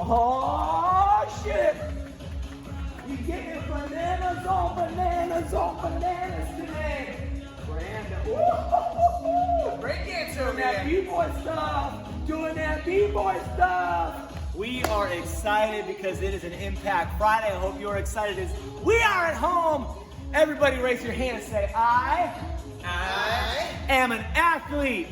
Oh, shit. We getting bananas on bananas on bananas today. Brandon. Woo! Break dancer Doing that B-boy stuff. Doing that B-boy stuff. We are excited because it is an Impact Friday. I hope you're excited as we are at home. Everybody raise your hand and say, I am an athlete.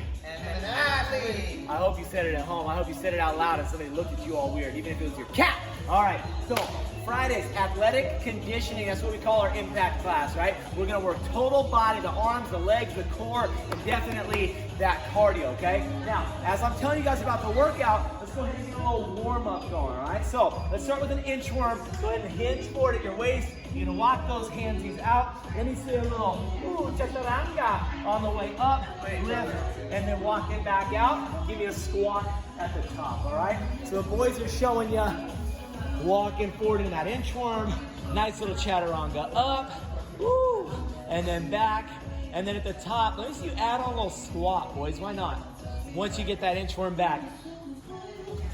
I hope you said it at home. I hope you said it out loud and somebody looked at you all weird, even if it was your cat. All right, so Fridays, athletic conditioning. That's what we call our impact class, right? We're gonna work total body, the arms, the legs, the core, and definitely that cardio, okay? Now, as I'm telling you guys about the workout, let's go ahead and get a little warm up going, all right? So let's start with an inchworm. Go ahead and hinge forward at your waist. You're gonna lock those handsies out. Let me see a little, chaturanga on the way up, lift, and then walk it back out. Give me a squat at the top, all right? So the boys are showing you walking forward in that inchworm. Nice little chaturanga up, woo, and then back. And then at the top, let me see you add on a little squat, boys, why not? Once you get that inchworm back.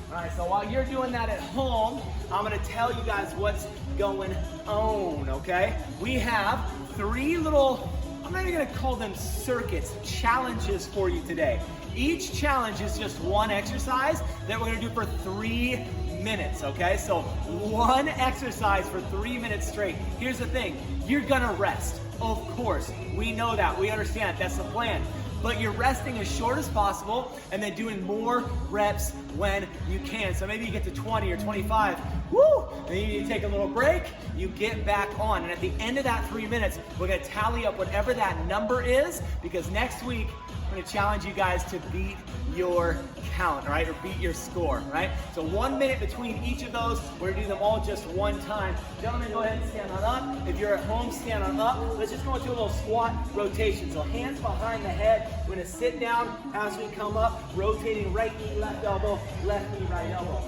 All right, so while you're doing that at home, I'm gonna tell you guys what's going on, okay? We have 3 little, I'm not even gonna call them circuits, challenges for you today. Each challenge is just one exercise that we're gonna do for 3 minutes, okay? So one exercise for 3 minutes straight. Here's the thing, you're gonna rest. Of course, we know that, we understand, that's the plan. But you're resting as short as possible and then doing more reps when you can. So maybe you get to 20 or 25, woo! And then you need to take a little break, you get back on. And at the end of that 3 minutes, we're gonna tally up whatever that number is, because next week, I'm gonna challenge you guys to beat your count, all right, or beat your score, right? So 1 minute between each of those. We're gonna do them all just one time. Gentlemen, go ahead and stand on up. If you're at home, stand on up. Let's just go into a little squat rotation. So hands behind the head. We're gonna sit down as we come up, rotating right knee, left elbow, left knee, right elbow.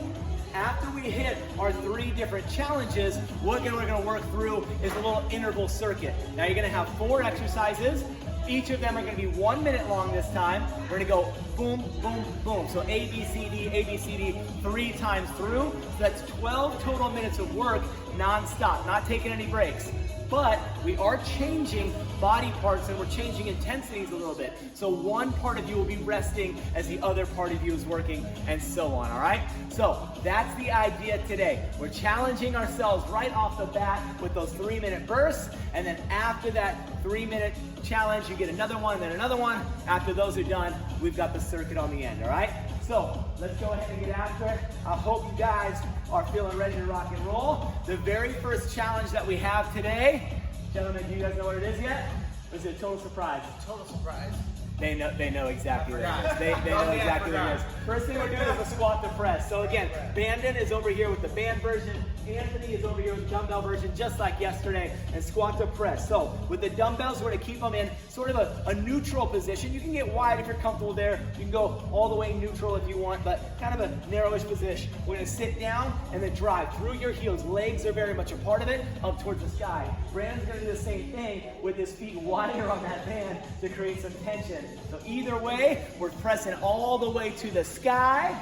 After we hit our 3 different challenges, what we're gonna work through is a little interval circuit. Now you're gonna have 4 exercises. Each of them are gonna be 1 minute long this time. We're gonna go boom, boom, boom. So A, B, C, D, 3 times through. So that's 12 total minutes of work non-stop, not taking any breaks. But we are changing body parts and we're changing intensities a little bit. So one part of you will be resting as the other part of you is working, and so on, all right? So that's the idea today. We're challenging ourselves right off the bat with those 3-minute bursts, and then after that 3-minute challenge, you get another one and then another one. After those are done, we've got the circuit on the end, all right? So let's go ahead and get after it. I hope you guys are feeling ready to rock and roll. The very first challenge that we have today, gentlemen, do you guys know what it is yet? Or is it a total surprise? Total surprise. They know exactly what it is. They know exactly what it is. First thing we're doing is a squat to press. So again, Bandon is over here with the band version. Anthony is over here with the dumbbell version, just like yesterday, and squat to press. So with the dumbbells, we're gonna keep them in sort of a neutral position. You can get wide if you're comfortable there. You can go all the way neutral if you want, but kind of a narrowish position. We're gonna sit down and then drive through your heels. Legs are very much a part of it, up towards the sky. Brandon's gonna do the same thing with his feet wider on that band to create some tension. So either way, we're pressing all the way to the sky.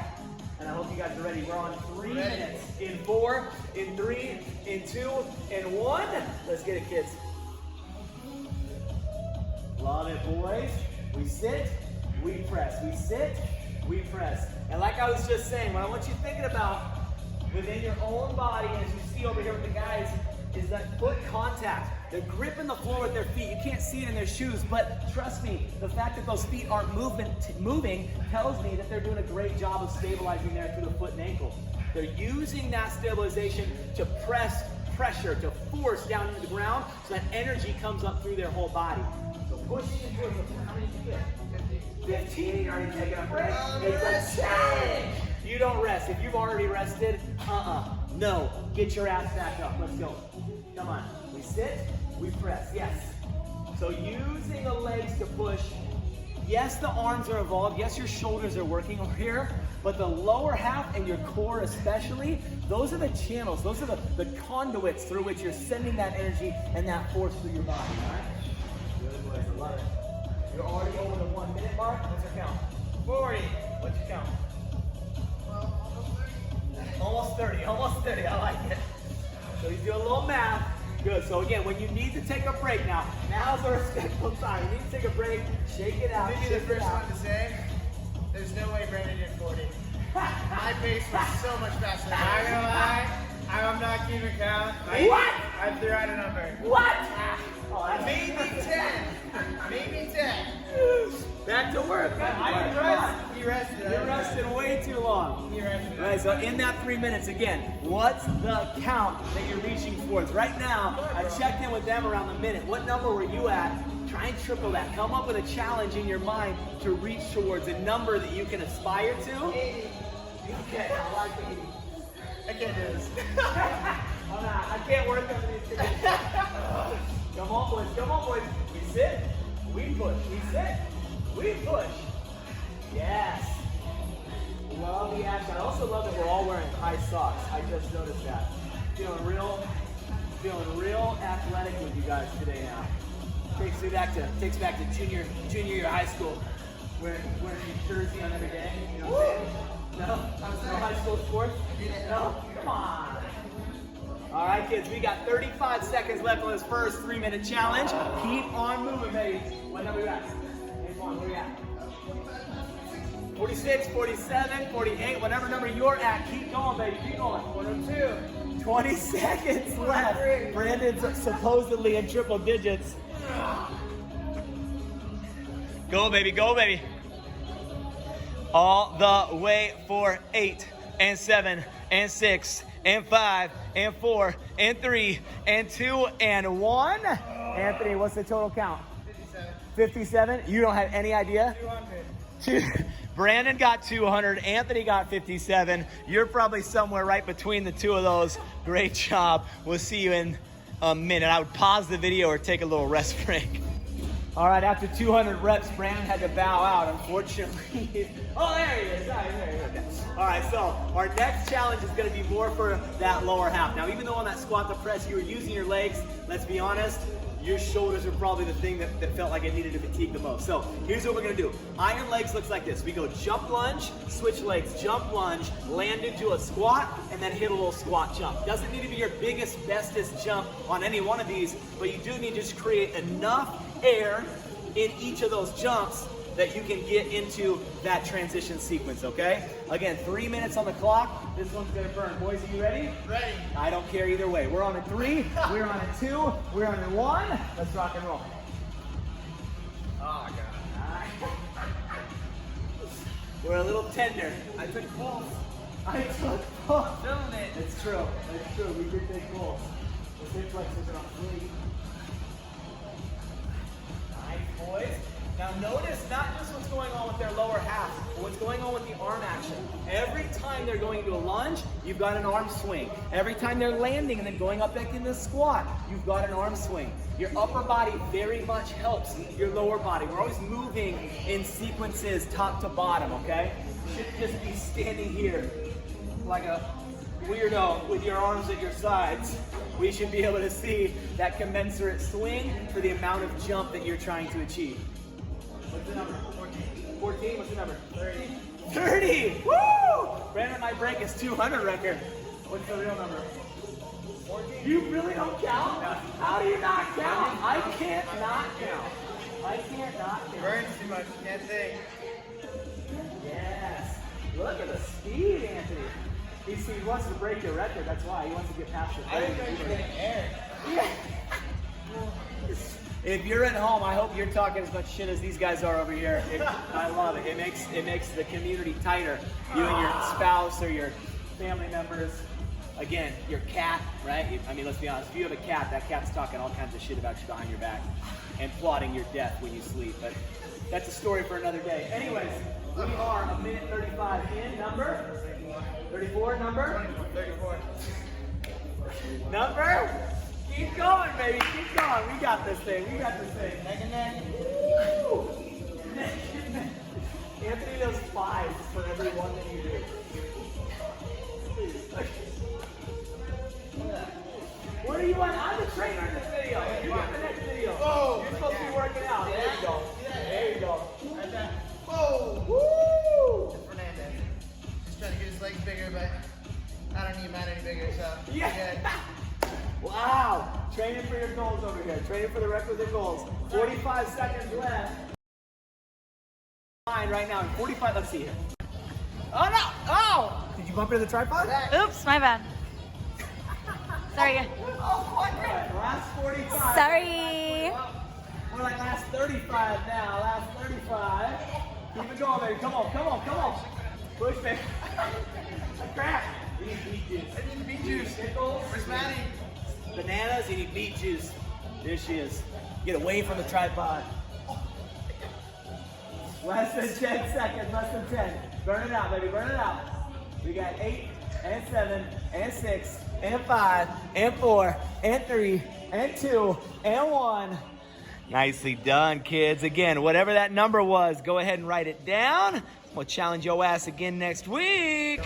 And I hope you guys are ready. We're on 3 minutes. In 4, in 3, in 2, in 1. Let's get it, kids. Love it, boys. We sit, we press. We sit, we press. And like I was just saying, what I want you thinking about within your own body, as you see over here with the guys, is that foot contact. They're gripping the floor with their feet. You can't see it in their shoes, but trust me, the fact that those feet aren't moving tells me that they're doing a great job of stabilizing there through the foot and ankle. They're using that stabilization to press pressure, to force down into the ground, so that energy comes up through their whole body. So pushing into it. How many did you get? 15. Already taking a break. It's a challenge. You don't rest. If you've already rested, no. Get your ass back up. Let's go. Come on. We sit, we press. Yes. So using the legs to push. Yes, the arms are involved. Yes, your shoulders are working over here. But the lower half and your core especially, those are the channels. Those are the conduits through which you're sending that energy and that force through your body. All right? Good boys. I love it. You're already over the 1 minute mark. What's your count? 40. What's your count? Almost 30, almost 30, I like it. So he's doing a little math. Good, so again, when you need to take a break now's our respectful time. You need to take a break, shake it out. Maybe the first one to say, there's no way Brandon did 40. My pace was so much faster than I'm gonna lie, I'm not keeping count. What? I threw out a number. What? maybe 10. Maybe 10. Back to work. He rested. You're resting way too long. He rested. All right, so in that 3 minutes, again, what's the count that you're reaching towards? Right now, I checked in with them around the minute. What number were you at? Try and triple that. Come up with a challenge in your mind to reach towards a number that you can aspire to. 80. Okay, I like 80. I can't do this. I'm not. I can't work under these conditions. Come on, boys. Come on, boys. We sit. We push. We sit. We push. Yes. Love the action. I also love that we're all wearing high socks. I just noticed that. Feeling real athletic with you guys today now. Takes me back to junior year of high school. Wearing jersey on every day. You know what I'm saying? No high school sports? No? Come on. All right, kids, we got 35 seconds left on this first 3-minute challenge. Keep on moving, baby. What number you at? Where you at? 46, 47, 48, whatever number you're at, keep going, baby. Keep going. 102. 20 seconds left. Brandon's supposedly in triple digits. Go, baby. Go, baby. All the way for 8 and 7 and 6 and 5 and 4 and 3 and 2 and 1. Anthony, what's the total count? 57. You don't have any idea? 200. Brandon got 200. Anthony got 57. You're probably somewhere right between the two of those. Great job. We'll see you in a minute. I would pause the video or take a little rest break. All right, after 200 reps, Brandon had to bow out, unfortunately. Oh, there he is. All right, so our next challenge is going to be more for that lower half. Now, even though on that squat to press you were using your legs, let's be honest, your shoulders are probably the thing that felt like it needed to fatigue the most. So here's what we're gonna do. Iron legs looks like this. We go jump lunge, switch legs, jump lunge, land into a squat, and then hit a little squat jump. Doesn't need to be your biggest, bestest jump on any one of these, but you do need to just create enough air in each of those jumps that you can get into that transition sequence, okay? Again, 3 minutes on the clock. This one's gonna burn. Boys, are you ready? Ready. I don't care either way. We're on a 3, we're on a 2, we're on a 1. Let's rock and roll. Oh, God. We're a little tender. I took pulse. I took pulse. Feeling it. It's true. It's true. We did take pulse. The hip flexors are on 3. Nice, boys. Now notice not just what's going on with their lower half, but what's going on with the arm action. Every time they're going into a lunge, you've got an arm swing. Every time they're landing and then going up back into the squat, you've got an arm swing. Your upper body very much helps your lower body. We're always moving in sequences top to bottom, okay? You should just be standing here like a weirdo with your arms at your sides. We should be able to see that commensurate swing for the amount of jump that you're trying to achieve. What's the number? 14. 14? What's the number? 30. 30! Woo! Brandon might break his 200 record. What's the real number? 14. You really don't count? No. How do you not count? I can't not count. I can't not count. Burns too much. Can't think. Yes. Look at the speed, Anthony. He wants to break your record. That's why. He wants to get past your I didn't know you were getting air. Yeah. If you're at home, I hope you're talking as much shit as these guys are over here. I love it. It makes the community tighter. You and your spouse or your family members. Again, your cat, right? I mean, let's be honest. If you have a cat, that cat's talking all kinds of shit about you behind your back and plotting your death when you sleep. But that's a story for another day. Anyways, we are a minute 35 in. Number? 34. Number? 34. Number? Keep going, baby. Keep going. We got this thing. We got this thing. Neck and neck. Woo! Anthony does 5 for every one that you do. What do you want? I'm the trainer in this video. You want the next video. Whoa! You're supposed to be working out. There you go. There you go. Right there. Whoa! Woo! Fernandez. Just trying to get his legs bigger, but I don't need mine any bigger, so Yeah. Wow. Training for your goals over here. Training for the requisite goals. 45 seconds left. Fine right now. 45. Let's see here. Oh no! Oh! Did you bump into the tripod? Oops, my bad. Sorry. Oh, what? Last 45. Sorry. We're like last 35 now. Last 35. Keep it going, baby. Come on, come on, come on. Push, baby. Crap. You need beet juice. I need beet juice. Pickles. Where's Maddie? Bananas, you need beet juice. There she is. Get away from the tripod. Less than 10 seconds, less than 10. Burn it out, baby, burn it out. We got 8, and 7, and 6, and 5, and 4, and 3, and 2, and 1. Nicely done, kids. Again, whatever that number was, go ahead and write it down. We'll challenge your ass again next week.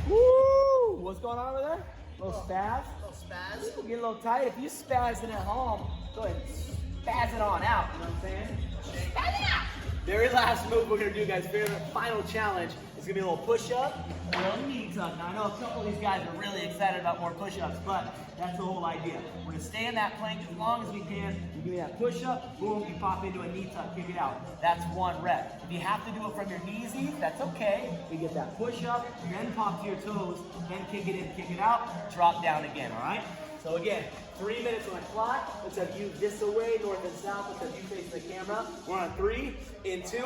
Woo! What's going on over there? A little spaz? Spaz. Get a little tight. If you spazzing at home, go ahead and spaz it on out. You know what I'm saying? Spaz it out. Very last move we're gonna do, guys. Very final challenge is gonna be a little push-up, a little knee tuck. Now I know a couple of these guys are really excited about more push-ups, but that's the whole idea. We're gonna stay in that plank as long as we can. You give me that push-up, boom, you pop into a knee tuck, kick it out. That's 1 rep. If you have to do it from your kneesies, that's okay. You get that push-up, then pop to your toes, then kick it in, kick it out, drop down again, all right? So again, 3 minutes on the clock. Let's have you this way, north and south. Let's have you facing the camera. We're on 3, in 2,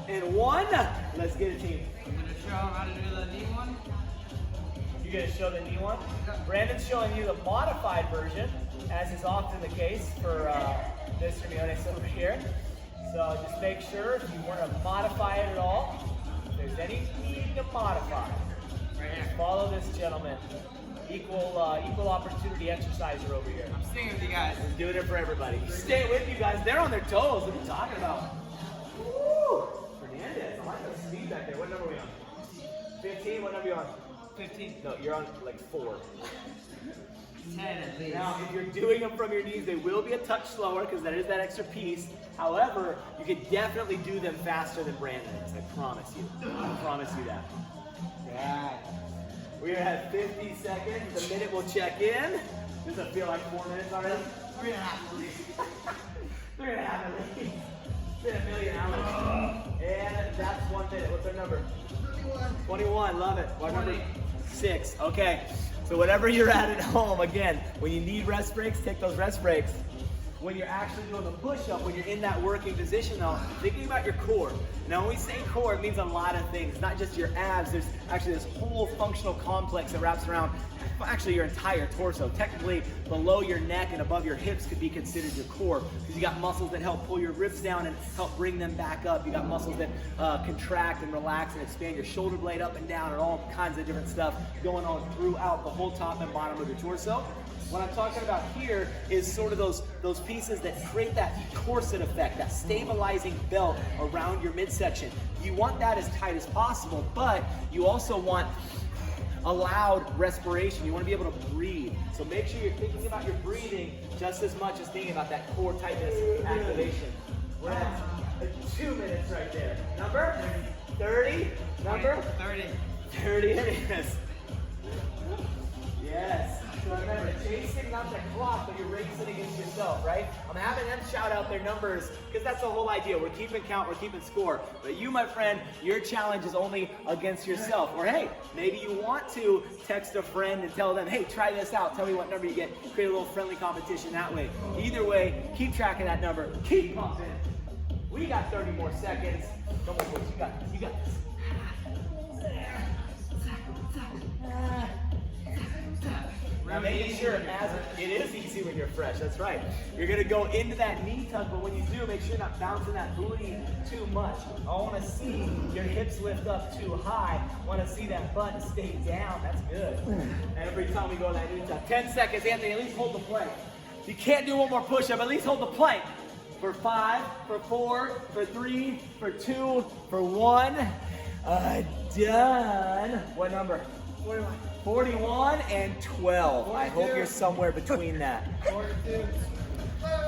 and 1. Let's get it, team. I'm gonna show them how to do the knee one. You gonna show the knee one? Brandon's showing you the modified version, as is often the case for Mr. Miones over here. So just make sure if you want to modify it at all, if there's any need to modify, Right here. follow this gentleman. Equal opportunity exerciser over here. I'm staying with you guys. He's doing it for everybody. Stay with you guys. They're on their toes. What are you talking about? Woo! Fernandez. I like the speed back there. What number are we on? 15? What number are you on? 15. No, you're on like 4. 10 at least. Now, if you're doing them from your knees, they will be a touch slower because that is that extra piece. However, you could definitely do them faster than Brandon is. I promise you. I promise you that. Yeah. We are at 50 seconds. The minute will check in. Does it feel like 4 minutes already? 3.5 at least. 3.5 at least. It's been a million hours. And that's 1 minute. What's our number? 21. Love it. What number? 6. Okay. So whatever you're at home, again, when you need rest breaks, take those rest breaks. When you're actually doing the push-up, when you're in that working position though, thinking about your core. Now when we say core, it means a lot of things, not just your abs. There's actually this whole functional complex that wraps around actually your entire torso. Technically, below your neck and above your hips could be considered your core because you got muscles that help pull your ribs down and help bring them back up. You got muscles that contract and relax and expand your shoulder blade up and down and all kinds of different stuff going on throughout the whole top and bottom of your torso. What I'm talking about here is sort of those pieces that create that corset effect, that stabilizing belt around your midsection. You want that as tight as possible, but you also want a loud respiration. You want to be able to breathe. So make sure you're thinking about your breathing just as much as thinking about that core tightness activation. We're at 2 minutes right there. Number 30. Number 30. 30 it is. Yes. So remember, chasing not the clock, but you're racing against yourself, right? I'm having them shout out their numbers because that's the whole idea. We're keeping count, we're keeping score. But you, my friend, your challenge is only against yourself. Or hey, maybe you want to text a friend and tell them, hey, try this out. Tell me what number you get. Create a little friendly competition that way. Either way, keep track of that number. Keep pumping. We got 30 more seconds. Come on, boys. You got this. Now making sure as it is easy when you're fresh, that's right. You're gonna go into that knee tuck, but when you do, make sure you're not bouncing that booty too much. I wanna see your hips lift up too high. I wanna see that butt stay down, that's good. Every time we go to that knee tuck. 10 seconds, Anthony, at least hold the plank. If you can't do one more push-up, at least hold the plank. For 5, for 4, for 3, for 2, for 1. Done. What number? 41. 41 and 12. 42. I hope you're somewhere between that. 42.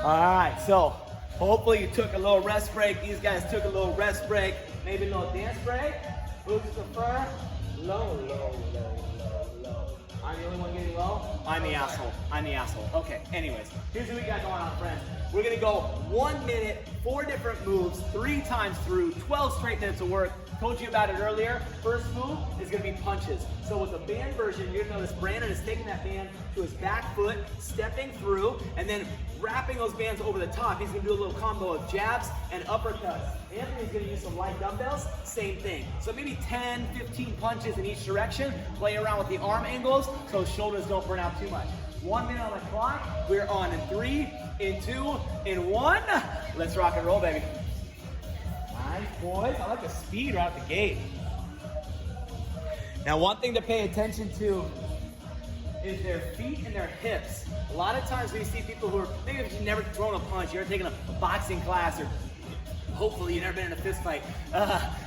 All right, so hopefully you took a little rest break. These guys took a little rest break. Maybe a little dance break. Who would you prefer? Low, low, low, low, low. I'm the asshole. I'm the asshole. Okay, anyways, here's what we got going on, friends. We're gonna go 1 minute, 4 different moves, 3 times through, 12 straight minutes of work. Told you about it earlier. First move is gonna be punches. So with the band version, you're gonna notice Brandon is taking that band to his back foot, stepping through, and then wrapping those bands over the top. He's gonna do a little combo of jabs and uppercuts. Anthony's gonna use some light dumbbells, same thing. So maybe 10, 15 punches in each direction. Play around with the arm angles so shoulders don't burn out too much. 1 minute on the clock. We're on in 3, in 2, in 1. Let's rock and roll, baby. Nice, boys. I like the speed right out the gate. Now, one thing to pay attention to is their feet and their hips. A lot of times we see people who are, maybe if you've never thrown a punch, you're taking a boxing class, or hopefully you've never been in a fist fight,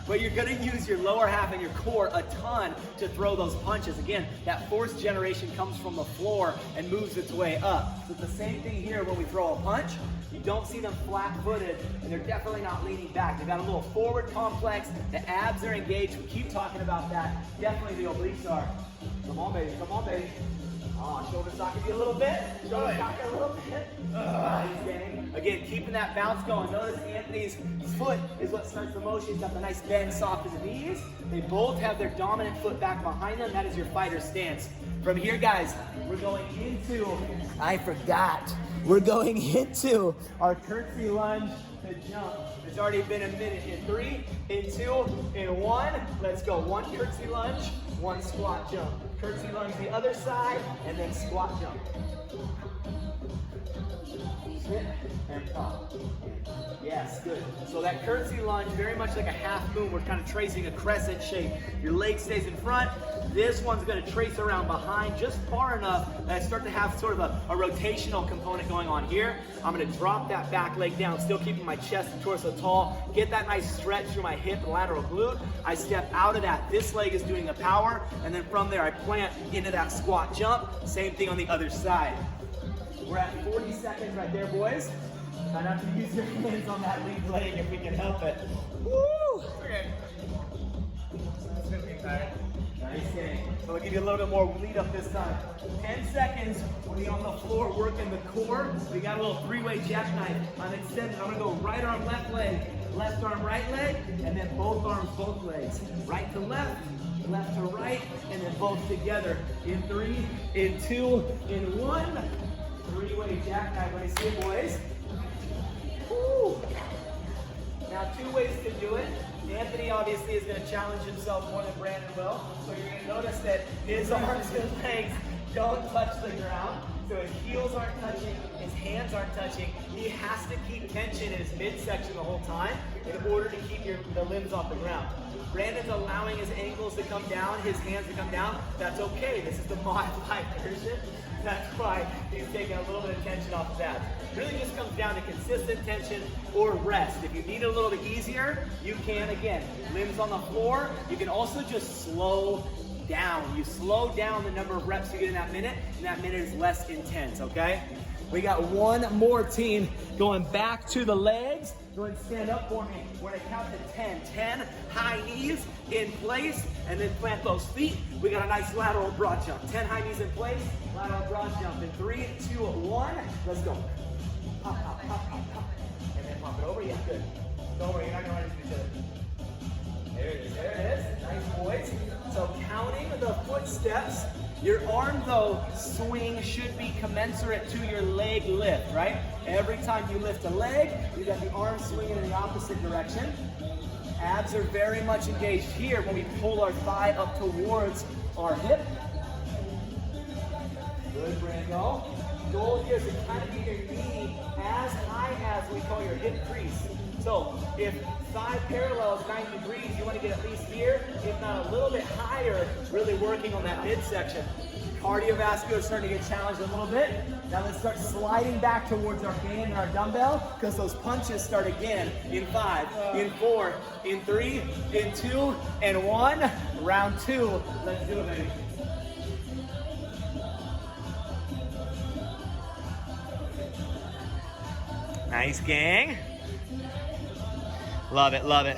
but you're gonna use your lower half and your core a ton to throw those punches. Again, that force generation comes from the floor and moves its way up. So it's the same thing here when we throw a punch. You don't see them flat-footed, and they're definitely not leaning back. They've got a little forward complex. The abs are engaged. We keep talking about that. Definitely the obliques are. Come on, baby. Come on, baby. Oh, shoulder socking you a little bit. Shoulder socking a little bit. Nice, gang. Again, keeping that bounce going. Notice Anthony's foot is what starts the motion. He's got the nice bend soft in the knees. They both have their dominant foot back behind them. That is your fighter stance. From here, guys, we're going into, I forgot. We're going into our curtsy lunge to jump. It's already been a minute. In 3, in 2, in 1. Let's go. 1 curtsy lunge, 1 squat jump. Curtsy lunge the other side, and then squat jump. Sit and pop. Yes, good. So that curtsy lunge, very much like a half moon. We're kind of tracing a crescent shape. Your leg stays in front. This one's going to trace around behind just far enough that I start to have sort of a rotational component going on here. I'm going to drop that back leg down, still keeping my chest and torso tall. Get that nice stretch through my hip and lateral glute. I step out of that. This leg is doing the power, and then from there I plant into that squat jump. Same thing on the other side. We're at 40 seconds right there, boys. Try not to use your hands on that lead leg if we can help it. Woo! Okay. It's gonna be tired. Nice gang. So I'll give you a little bit more lead up this time. 10 seconds when you're on the floor working the core. We got a little 3-way jackknife. I'm extended. I'm gonna go right arm, left leg, left arm, right leg, and then both arms, both legs. Right to left, left to right, and then both together. In 3, in 2, in 1. 3-way jackknife. Let me see it, boys. Woo. Now 2 ways to do it. Anthony obviously is going to challenge himself more than Brandon will. So you're going to notice that his arms and legs don't touch the ground. So his heels aren't touching, his hands aren't touching. He has to keep tension in his midsection the whole time in order to keep the limbs off the ground. Brandon's allowing his ankles to come down, his hands to come down. That's okay. This is the modified version. That's why he's taking a little bit of tension off his abs. Really just comes down to consistent tension or rest. If you need it a little bit easier, you can, again, limbs on the floor. You can also just slow down. You slow down the number of reps you get in that minute, and that minute is less intense, okay? We got 1 more team going back to the legs. Go ahead and stand up for me. We're gonna count to 10. 10 high knees in place, and then plant those feet. We got a nice lateral broad jump. 10 high knees in place, lateral broad jump. In 3, 2, 1, let's go. Pop, pop, pop, pop, pop. And then pop it over, yeah, good. Don't worry, you're not gonna run into each other. There it is, there it is. Nice, boys. So counting the footsteps, your arm, though, swing should be commensurate to your leg lift, right? Every time you lift a leg, you got the arm swinging in the opposite direction. Abs are very much engaged here when we pull our thigh up towards our hip. Good, Brando. Goal here is to kind of get your knee as high as we call your hip crease. So if thigh parallel is 90 degrees, you want to get at least here, if not a little bit higher, really working on that midsection. Cardiovascular is starting to get challenged a little bit. Now let's start sliding back towards our band and our dumbbell, because those punches start again in 5, in 4, in 3, in 2, and 1. Round 2. Let's do it, baby. Nice, gang. Love it, love it.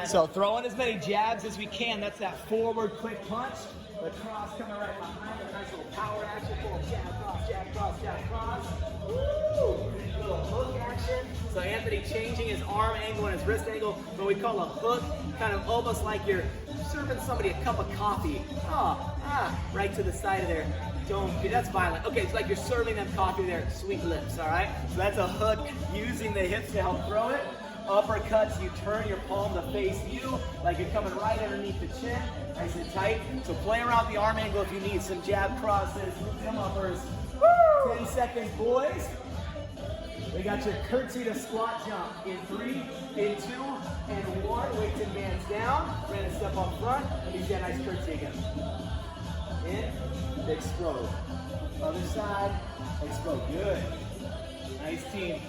So throw in as many jabs as we can. That's that forward quick punch. The cross coming right behind. A nice little power action. Full jab, cross, jab, cross, jab, cross. Woo! Little hook action. So Anthony changing his arm angle and his wrist angle, what we call a hook, kind of almost like you're serving somebody a cup of coffee. Right to the side of there. Don't, that's violent. Okay, it's like you're serving them coffee there, sweet lips, all right? So that's a hook, using the hips to help throw it. Uppercuts, you turn your palm to face you, like you're coming right underneath the chin, nice and tight. So play around the arm angle if you need some jab crosses, some uppers. Woo! 10 seconds, boys. We got your curtsy to squat jump in 3, in 2, and 1. Weights and bands down. Random step up front, and you get a nice curtsy again. In, explode. Other side, explode. Good. Nice team.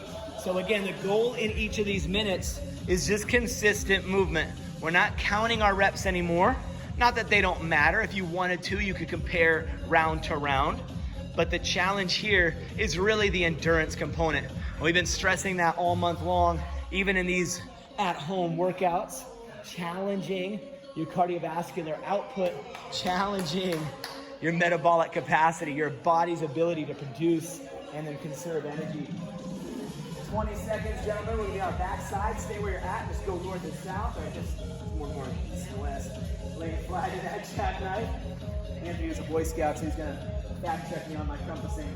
So again, the goal in each of these minutes is just consistent movement. We're not counting our reps anymore. Not that they don't matter. If you wanted to, you could compare round to round. But the challenge here is really the endurance component. We've been stressing that all month long, even in these at-home workouts, challenging your cardiovascular output, challenging your metabolic capacity, your body's ability to produce and then conserve energy. 20 seconds, gentlemen. We're gonna be on our back side. Stay where you're at. Just go north and south, or just one more east and west. Lay it flat in that jackknife. Anthony is a Boy Scout, so he's gonna fact check me on my compassing.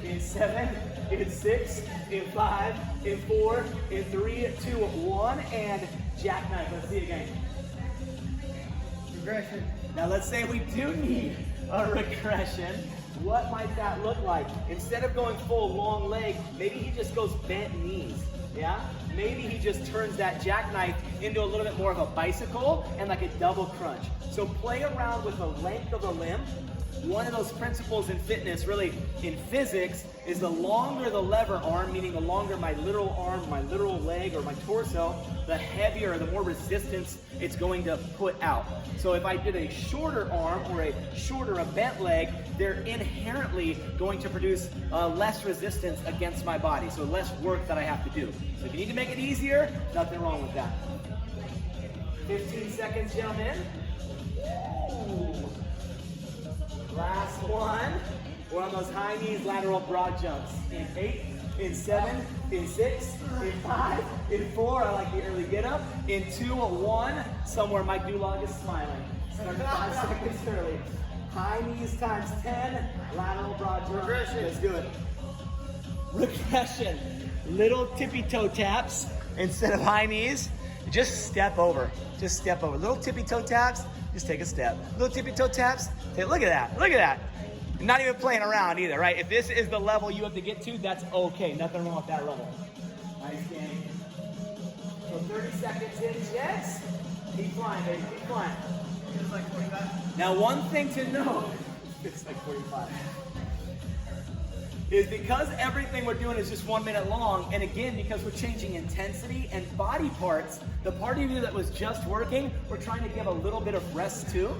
In 7, in 6, in 5, in 4, in 3, 2, 1, and jackknife. Let's see it again. Regression. Now let's say we do need a regression. What might that look like? Instead of going full long leg, maybe he just goes bent knees, yeah? Maybe he just turns that jackknife into a little bit more of a bicycle and like a double crunch. So play around with the length of the limb. One of those principles in fitness, really in physics, is the longer the lever arm, meaning the longer my literal arm, my literal leg, or my torso, the heavier, the more resistance it's going to put out. So if I did a shorter arm or a shorter, a bent leg, they're inherently going to produce less resistance against my body, so less work that I have to do. So if you need to make it easier, nothing wrong with that. 15 seconds, gentlemen. Ooh. Last one. We're on those high knees, lateral broad jumps. In 8, in 7, in 6, in 5, in 4, I like the early get up. In 2, 1, somewhere Mike Dulag is smiling. Starting 5 seconds early. High knees times 10, lateral broad jump. Regression. Let's do it. Regression. Little tippy toe taps instead of high knees. Just step over. Just step over. Little tippy toe taps. Just take a step. Little tippy toe taps. Look at that. Look at that. Not even playing around either, right? If this is the level you have to get to, that's okay. Nothing wrong with that level. Nice game. So 30 seconds in, Jets. Keep flying, baby. Keep flying. Feels like 45. Now, one thing to know, it's like 45, is because everything we're doing is just 1 minute long, and again, because we're changing intensity and body parts, the part of you that was just working, we're trying to give a little bit of rest too,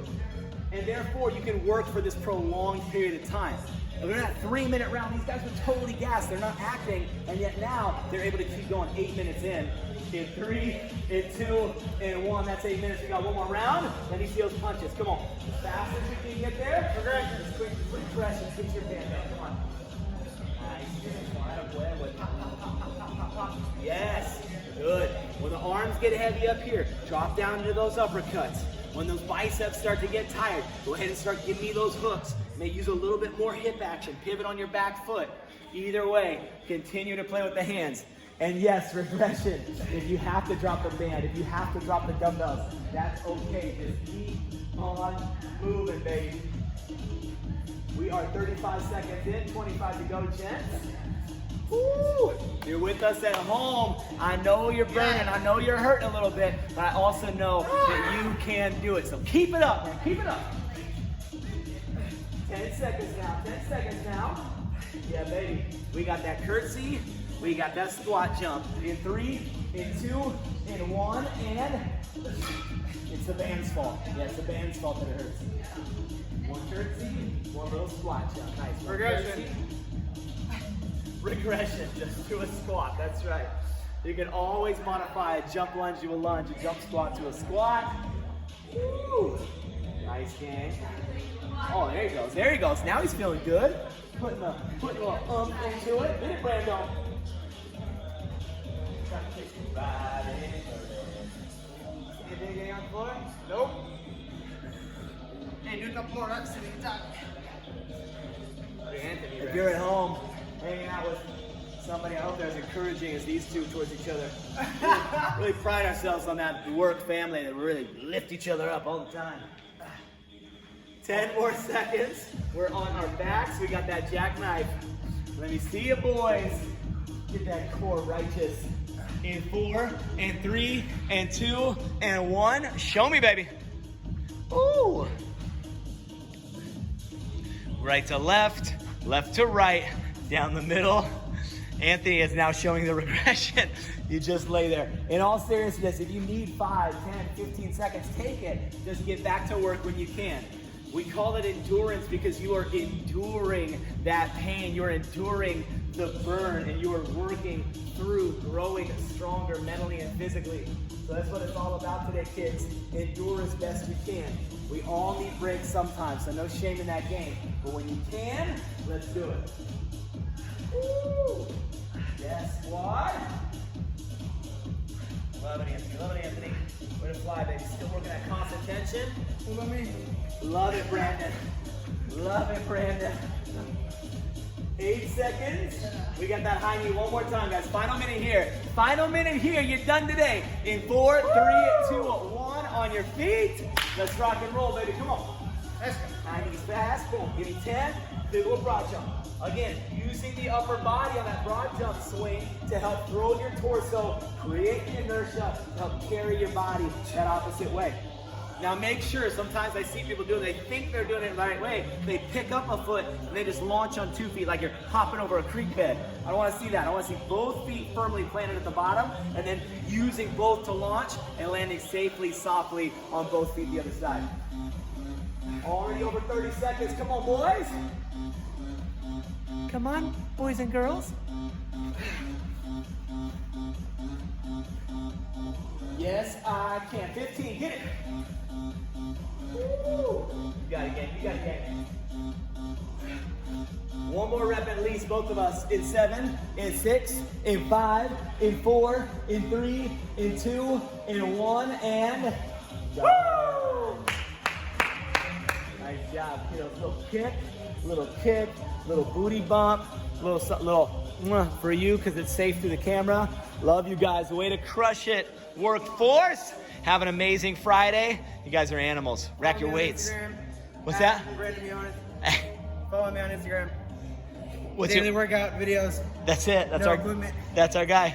and therefore you can work for this prolonged period of time. And we're in that 3 minute round. These guys were totally gassed. They're not acting, and yet now they're able to keep going 8 minutes in. In 3, in 2, in 1. That's 8 minutes. We got one more round. Then he feels punches. Come on. As fast as we can get there. Progression. Quick progression. Keep your band up. Come on. Yes. Good. When the arms get heavy up here, drop down into those uppercuts. When those biceps start to get tired, go ahead and start giving me those hooks. May use a little bit more hip action. Pivot on your back foot. Either way, continue to play with the hands. And yes, regression. If you have to drop the band, if you have to drop the dumbbells, that's okay. Just keep on moving, baby. We are 35 seconds in, 25 to go, gents. Woo! You're with us at home. I know you're burning. I know you're hurting a little bit, but I also know that you can do it. So keep it up, man. Keep it up. 10 seconds now. 10 seconds now. Yeah, baby. We got that curtsy. We got that squat jump. In 3, in 2, in 1, and it's the band's fault. Yeah, it's the band's fault that it hurts. One curtsy, one little squat jump. Nice. Regression. Regression, just to a squat. That's right. You can always modify a jump lunge to a lunge, a jump squat to a squat. Woo! Nice. Nice, gang. Oh, there he goes. There he goes. Now he's feeling good. Putting a little into it. Get it, Brando. Right in. Anything on the floor? Nope. Hey, do a couple more reps to the top. If you're at home hanging out with somebody, I hope they're as encouraging as these two towards each other. Really pride ourselves on that work family that we really lift each other up all the time. 10 more seconds. We're on our backs. We got that jackknife. Let me see you, boys. Get that core righteous. In 4, and 3, and 2, and 1. Show me, baby. Ooh. Right to left, left to right, down the middle. Anthony is now showing the regression. You just lay there. In all seriousness, if you need 5, 10, 15 seconds, take it. Just get back to work when you can. We call it endurance because you are enduring that pain. You're enduring the burn, and you are working through growing stronger mentally and physically. So that's what it's all about today, kids. Endure as best you can. We all need breaks sometimes, so no shame in that game. But when you can, let's do it. Woo! Yes, squad. Love it, Anthony. Love it, Anthony. Way to fly, baby. Still working that constant tension. What about me? Love it, Brandon. Love it, Brandon. 8 seconds. We got that high knee one more time, guys. Final minute here. Final minute here. You're done today. In 4, 3, 2, 1. On your feet. Let's rock and roll, baby. Come on. Let's go. High knees fast. Boom. Give me 10. Big little broad jump. Again, using the upper body on that broad jump swing to help throw your torso, create the inertia to help carry your body that opposite way. Now make sure, sometimes I see people doing, they think they're doing it the right way, they pick up a foot and they just launch on 2 feet like you're hopping over a creek bed. I don't want to see that. I want to see both feet firmly planted at the bottom and then using both to launch and landing safely, softly on both feet the other side. Already over 30 seconds. Come on, boys. Come on, boys and girls. Yes, I can. 15, get it. Woo. You got it, gang. You got it, gang. One more rep at least, both of us. In 7, in 6, in 5, in 4, in 3, in 2, in 1, and woo! Nice job, kiddos. Little kick, little booty bump, little for you because it's safe through the camera. Love you guys. Way to crush it, workforce. Have an amazing Friday. You guys are animals. Rack your weights. What's that? Brandon Mionis. Follow me on Instagram. What's Daily your workout videos. That's it. That's No our equipment. That's our guy.